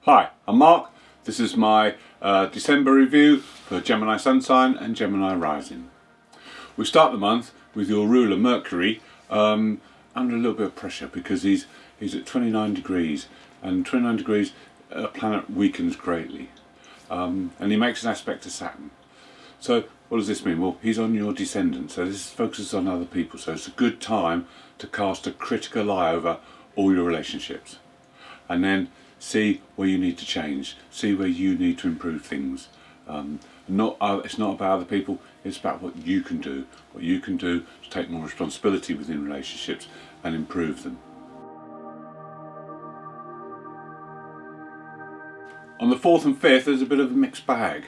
Hi, I'm Mark. This is my December review for Gemini Sun sign and Gemini Rising. We start the month with your ruler Mercury under a little bit of pressure because he's at 29 degrees, and 29 degrees a planet weakens greatly, and he makes an aspect to Saturn. So what does this mean? Well, he's on your descendant, so this focuses on other people, so it's a good time to cast a critical eye over all your relationships, and then see where you need to change, see where you need to improve things. It's not about other people, it's about what you can do to take more responsibility within relationships and improve them. On the 4th and 5th there's a bit of a mixed bag.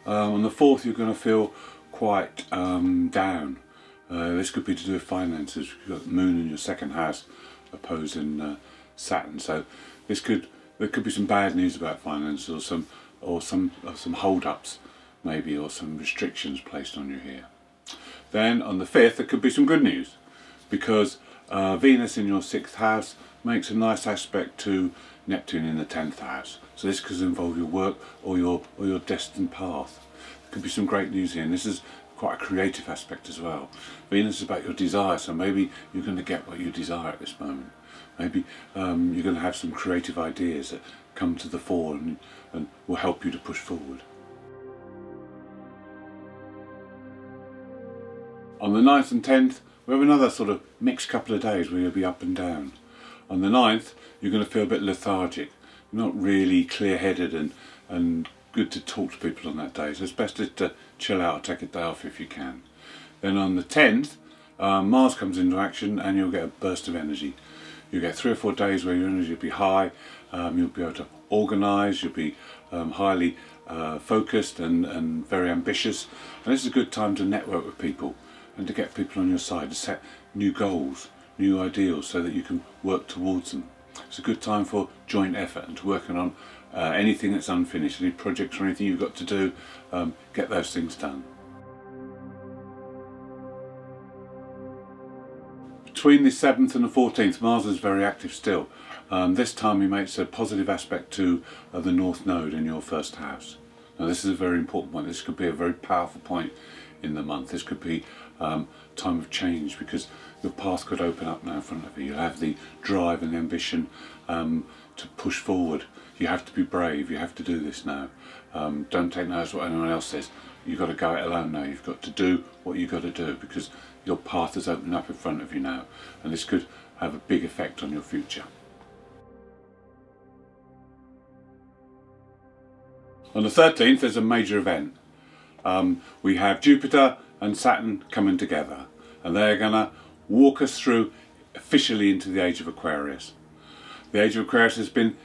On the 4th you're going to feel quite down. This could be to do with finances. You've got Moon in your second house opposing Saturn, so there could be some bad news about finance, or some hold-ups maybe, or some restrictions placed on you here. Then on the 5th there could be some good news, because Venus in your 6th house makes a nice aspect to Neptune in the 10th house. So this could involve your work or your destined path. There could be some great news here, and this is quite a creative aspect as well. Venus is about your desire, so maybe you're going to get what you desire at this moment. Maybe you're going to have some creative ideas that come to the fore and will help you to push forward. On the 9th and 10th we have another sort of mixed couple of days where you'll be up and down. On the 9th you're going to feel a bit lethargic, not really clear-headed and good to talk to people on that day, so it's best to chill out, take a day off if you can. Then on the 10th Mars comes into action and you'll get a burst of energy. You'll get 3 or 4 days where your energy will be high, you'll be able to organise, you'll be highly focused and very ambitious, and this is a good time to network with people and to get people on your side, to set new goals, new ideals, so that you can work towards them. It's a good time for joint effort and to working on anything that's unfinished, any projects or anything you've got to do, get those things done. Between the 7th and the 14th, Mars is very active still. This time he makes a positive aspect to the North Node in your 1st house. Now this is a very important point. This could be a very powerful point in the month. This could be time of change, because your path could open up now in front of you. You'll have the drive and the ambition to push forward. You have to be brave, you have to do this now. Don't take notice what anyone else says. You've got to go it alone now. You've got to do what you've got to do, because your path is opening up in front of you now, and this could have a big effect on your future. On the 13th there's a major event. We have Jupiter and Saturn coming together, and they're going to walk us through officially into the age of Aquarius. The age of Aquarius has been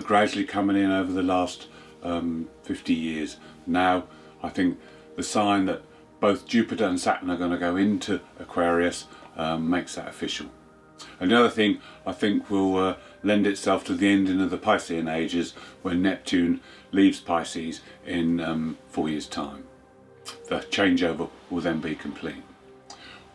gradually coming in over the last 50 years. Now I think the sign that both Jupiter and Saturn are going to go into Aquarius makes that official. And the other thing I think will lend itself to the ending of the Piscean ages, when Neptune leaves Pisces in 4 years' time. The changeover will then be complete.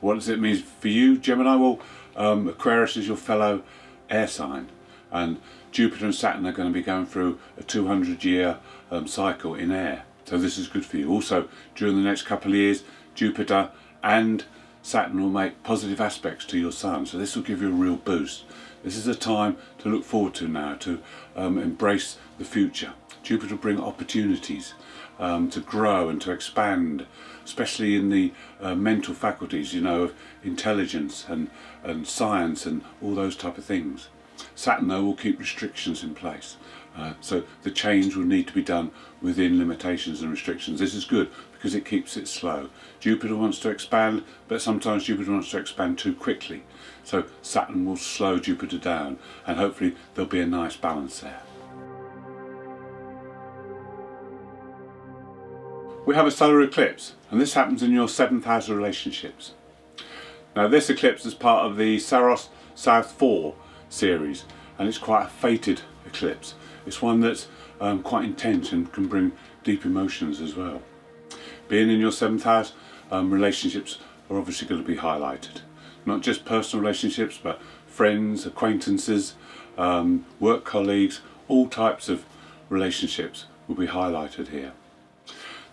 What does it mean for you, Gemini? Well, Aquarius is your fellow air sign, and Jupiter and Saturn are going to be going through a 200-year cycle in air. So this is good for you. Also, during the next couple of years, Jupiter and Saturn will make positive aspects to your Sun, so this will give you a real boost. This is a time to look forward to now, to embrace the future. Jupiter will bring opportunities to grow and to expand, especially in the mental faculties, of intelligence and science and all those type of things. Saturn though will keep restrictions in place, so the change will need to be done within limitations and restrictions. This is good because it keeps it slow. Jupiter wants to expand, but sometimes Jupiter wants to expand too quickly, so Saturn will slow Jupiter down, and hopefully there'll be a nice balance there. We have a solar eclipse, and this happens in your 7th house of relationships. Now this eclipse is part of the Saros South 4 series, and it's quite a fated eclipse. It's one that's quite intense and can bring deep emotions as well. Being in your 7th house, relationships are obviously going to be highlighted. Not just personal relationships, but friends, acquaintances, work colleagues, all types of relationships will be highlighted here.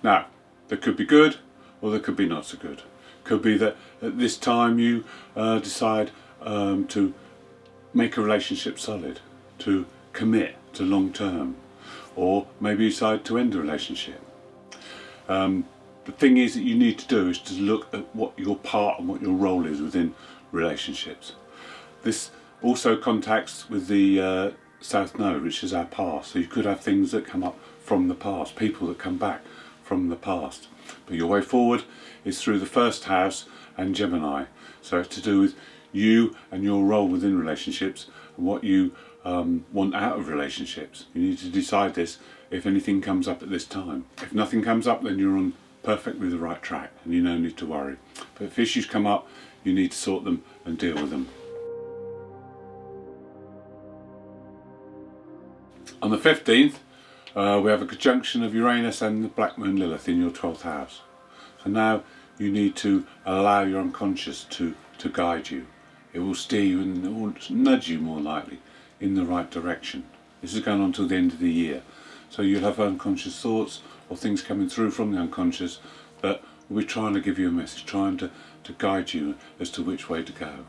Now, they could be good or they could be not so good. Could be that at this time you decide to make a relationship solid, to commit to long term, or maybe you decide to end a relationship. The thing is that you need to do is to look at what your part and what your role is within relationships. This also contacts with the South Node, which is our past. So you could have things that come up from the past, people that come back from the past. But your way forward is through the first house and Gemini. So it's to do with you and your role within relationships and what you want out of relationships. You need to decide this if anything comes up at this time. If nothing comes up, then you're on perfectly the right track and you don't need to worry. But if issues come up, you need to sort them and deal with them. On the 15th, we have a conjunction of Uranus and the Black Moon Lilith in your 12th house. So now you need to allow your unconscious to guide you. It will steer you and it will nudge you more likely in the right direction. This is going on till the end of the year. So you'll have unconscious thoughts or things coming through from the unconscious that will be trying to give you a message, trying to guide you as to which way to go.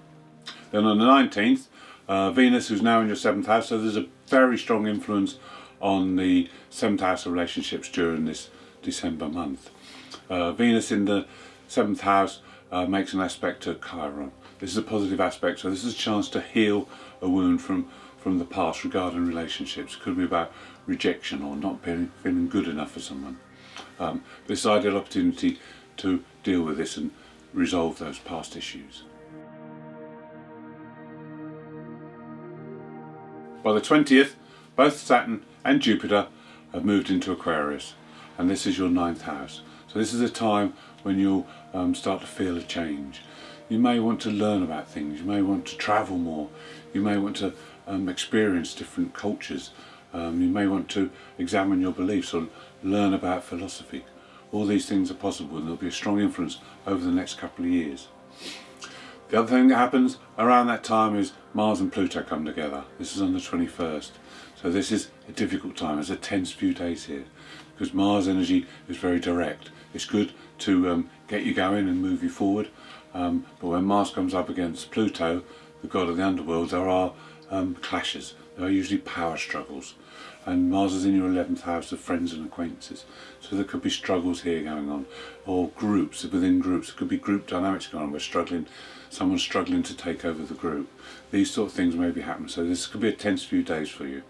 Then on the 19th, Venus, who's now in your 7th house, so there's a very strong influence on the 7th house of relationships during this December month. Venus in the 7th house makes an aspect to Chiron. This is a positive aspect, so this is a chance to heal a wound from the past regarding relationships. It could be about rejection or not feeling good enough for someone. This is an ideal opportunity to deal with this and resolve those past issues. By the 20th, both Saturn and Jupiter have moved into Aquarius, and this is your 9th house. So this is a time when you'll start to feel a change. You may want to learn about things, you may want to travel more, you may want to experience different cultures, you may want to examine your beliefs or learn about philosophy. All these things are possible and there'll be a strong influence over the next couple of years. The other thing that happens around that time is Mars and Pluto come together. This is on the 21st. So this is a difficult time. There's a tense few days here because Mars energy is very direct. It's good to get you going and move you forward. But when Mars comes up against Pluto, the god of the underworld, there are clashes. There are usually power struggles. And Mars is in your 11th house of friends and acquaintances. So there could be struggles here going on. Or groups, within groups. There could be group dynamics going on where someone's struggling to take over the group. These sort of things may be happening. So this could be a tense few days for you.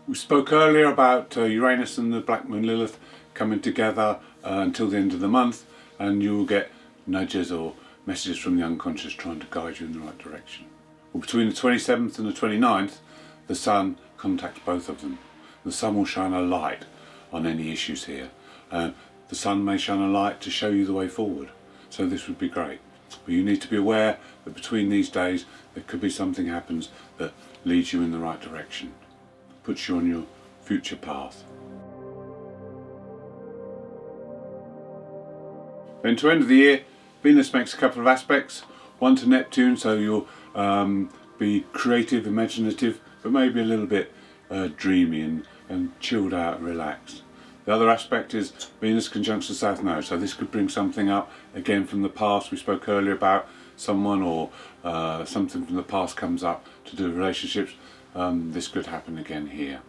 We spoke earlier about Uranus and the Black Moon Lilith coming together until the end of the month, and you will get nudges or messages from the unconscious trying to guide you in the right direction. Well, between the 27th and the 29th, the Sun contacts both of them. The Sun will shine a light on any issues here. The Sun may shine a light to show you the way forward, so this would be great. But you need to be aware that between these days there could be something happens that leads you in the right direction, puts you on your future path. Then to end of the year, Venus makes a couple of aspects, one to Neptune, so you'll be creative, imaginative, but maybe a little bit dreamy and chilled out and relaxed. The other aspect is Venus conjunction South Node, so this could bring something up again from the past. We spoke earlier about someone or something from the past comes up to do with relationships. This could happen again here.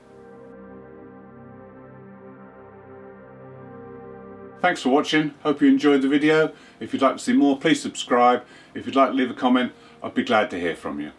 Thanks for watching, hope you enjoyed the video. If you'd like to see more, please subscribe. If you'd like to leave a comment, I'd be glad to hear from you.